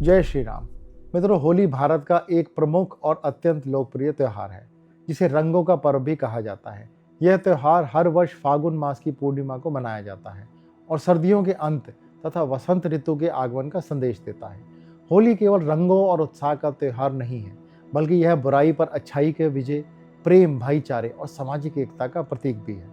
जय श्री राम। मित्रों, होली भारत का एक प्रमुख और अत्यंत लोकप्रिय त्यौहार है जिसे रंगों का पर्व भी कहा जाता है। यह त्यौहार हर वर्ष फागुन मास की पूर्णिमा को मनाया जाता है और सर्दियों के अंत तथा वसंत ऋतु के आगमन का संदेश देता है। होली केवल रंगों और उत्साह का त्यौहार नहीं है, बल्कि यह बुराई पर अच्छाई के विजय, प्रेम, भाईचारे और सामाजिक एकता का प्रतीक भी है।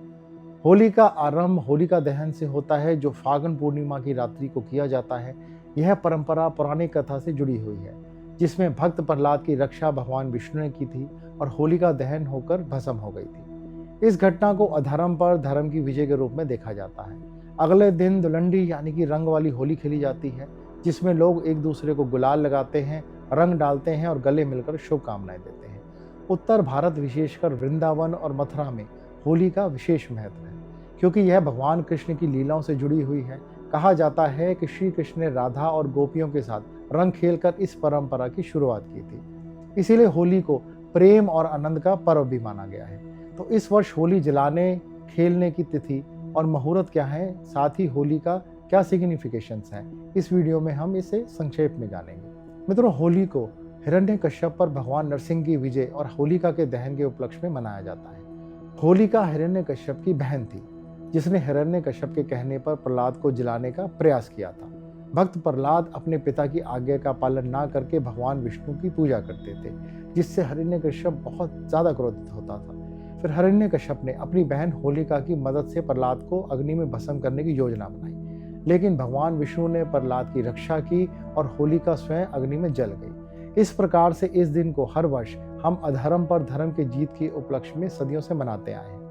होली का आरंभ होलिका दहन से होता है, जो फागुन पूर्णिमा की रात्रि को किया जाता है। यह परंपरा पुरानी कथा से जुड़ी हुई है, जिसमें भक्त प्रहलाद की रक्षा भगवान विष्णु ने की थी और होलिका दहन होकर भस्म हो गई थी। इस घटना को अधर्म पर धर्म की विजय के रूप में देखा जाता है। अगले दिन धुलंडी यानी कि रंग वाली होली खेली जाती है, जिसमें लोग एक दूसरे को गुलाल लगाते हैं, रंग डालते हैं और गले मिलकर शुभकामनाएं देते हैं। उत्तर भारत, विशेषकर वृंदावन और मथुरा में होली का विशेष महत्व है, क्योंकि यह भगवान कृष्ण की लीलाओं से जुड़ी हुई है। कहा जाता है कि श्री कृष्ण ने राधा और गोपियों के साथ रंग खेलकर इस परंपरा की शुरुआत की थी। इसीलिए होली को प्रेम और आनंद का पर्व भी माना गया है। तो इस वर्ष होली जलाने, खेलने की तिथि और मुहूर्त क्या है, साथ ही होली का क्या सिग्निफिकेशंस है, इस वीडियो में हम इसे संक्षेप में जानेंगे। मित्रों, होली को हिरण्यकश्यप पर भगवान नरसिंह की विजय और होलिका के दहन के उपलक्ष्य में मनाया जाता है। होलिका हिरण्यकश्यप की बहन थी, जिसने हिरण्यकश्यप के कहने पर प्रहलाद को जलाने का प्रयास किया था। भक्त प्रहलाद अपने पिता की आज्ञा का पालन ना करके भगवान विष्णु की पूजा करते थे, जिससे हिरण्यकश्यप बहुत ज्यादा क्रोधित होता था। फिर हिरण्यकश्यप ने अपनी बहन होलिका की मदद से प्रहलाद को अग्नि में भस्म करने की योजना बनाई, लेकिन भगवान विष्णु ने प्रहलाद की रक्षा की और होलिका स्वयं अग्नि में जल गई। इस प्रकार से इस दिन को हर वर्ष हम अधर्म पर धर्म की जीत के उपलक्ष्य में सदियों से मनाते आए हैं।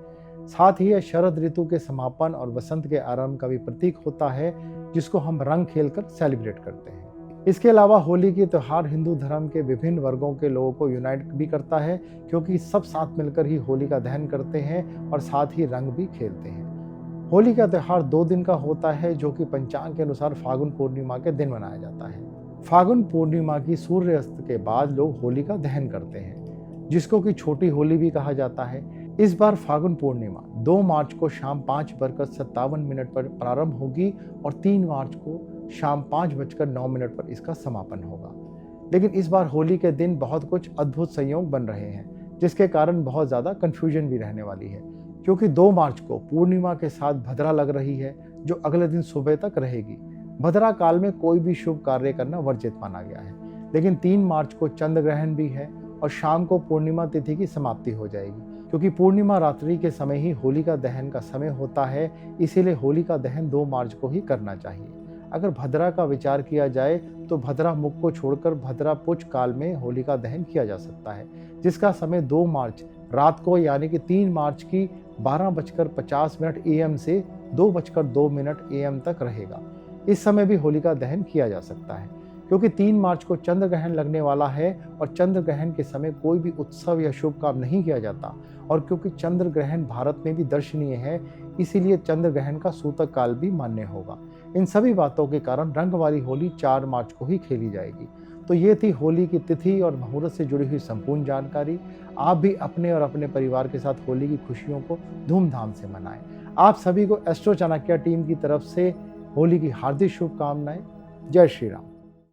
साथ ही यह शरद ऋतु के समापन और वसंत के आरंभ का भी प्रतीक होता है, जिसको हम रंग खेलकर सेलिब्रेट करते हैं। इसके अलावा होली की त्यौहार हिंदू धर्म के विभिन्न वर्गों के लोगों को यूनाइट भी करता है, क्योंकि सब साथ मिलकर ही होली का दहन करते हैं और साथ ही रंग भी खेलते हैं। होली का त्यौहार 2 दिन का होता है, जो कि पंचांग के अनुसार फागुन पूर्णिमा के दिन मनाया जाता है। फागुन पूर्णिमा की सूर्यास्त के बाद लोग होली का दहन करते हैं, जिसको कि छोटी होली भी कहा जाता है। इस बार फागुन पूर्णिमा 2 मार्च को शाम 5:57 पर प्रारंभ होगी और 3 मार्च को शाम 5:09 पर इसका समापन होगा। लेकिन इस बार होली के दिन बहुत कुछ अद्भुत संयोग बन रहे हैं, जिसके कारण बहुत ज़्यादा कन्फ्यूजन भी रहने वाली है, क्योंकि 2 मार्च को पूर्णिमा के साथ भद्रा लग रही है, जो अगले दिन सुबह तक रहेगी। भद्रा काल में कोई भी शुभ कार्य करना वर्जित माना गया है। लेकिन 3 मार्च को चंद्र ग्रहण भी है और शाम को पूर्णिमा तिथि की समाप्ति हो जाएगी, क्योंकि पूर्णिमा रात्रि के समय ही होलिका दहन का समय होता है। इसीलिए होलिका दहन 2 मार्च को ही करना चाहिए। अगर भद्रा का विचार किया जाए तो भद्रा मुख को छोड़कर भद्रा पुछ काल में होलिका दहन किया जा सकता है, जिसका समय 2 मार्च रात को यानी कि 3 मार्च की 12:50 AM से 2:02 AM तक रहेगा। इस समय भी होलिका दहन किया जा सकता है, क्योंकि 3 मार्च को चंद्र ग्रहण लगने वाला है और चंद्र ग्रहण के समय कोई भी उत्सव या शुभ काम नहीं किया जाता। और क्योंकि चंद्र ग्रहण भारत में भी दर्शनीय है, इसीलिए चंद्र ग्रहण का सूतक काल भी मान्य होगा। इन सभी बातों के कारण रंग वाली होली 4 मार्च को ही खेली जाएगी। तो ये थी होली की तिथि और मुहूर्त से जुड़ी हुई संपूर्ण जानकारी। आप भी अपने और अपने परिवार के साथ होली की खुशियों को धूमधाम से मनाएं। आप सभी को एस्ट्रो चाणक्य टीम की तरफ से होली की हार्दिक शुभकामनाएं। जय श्री राम।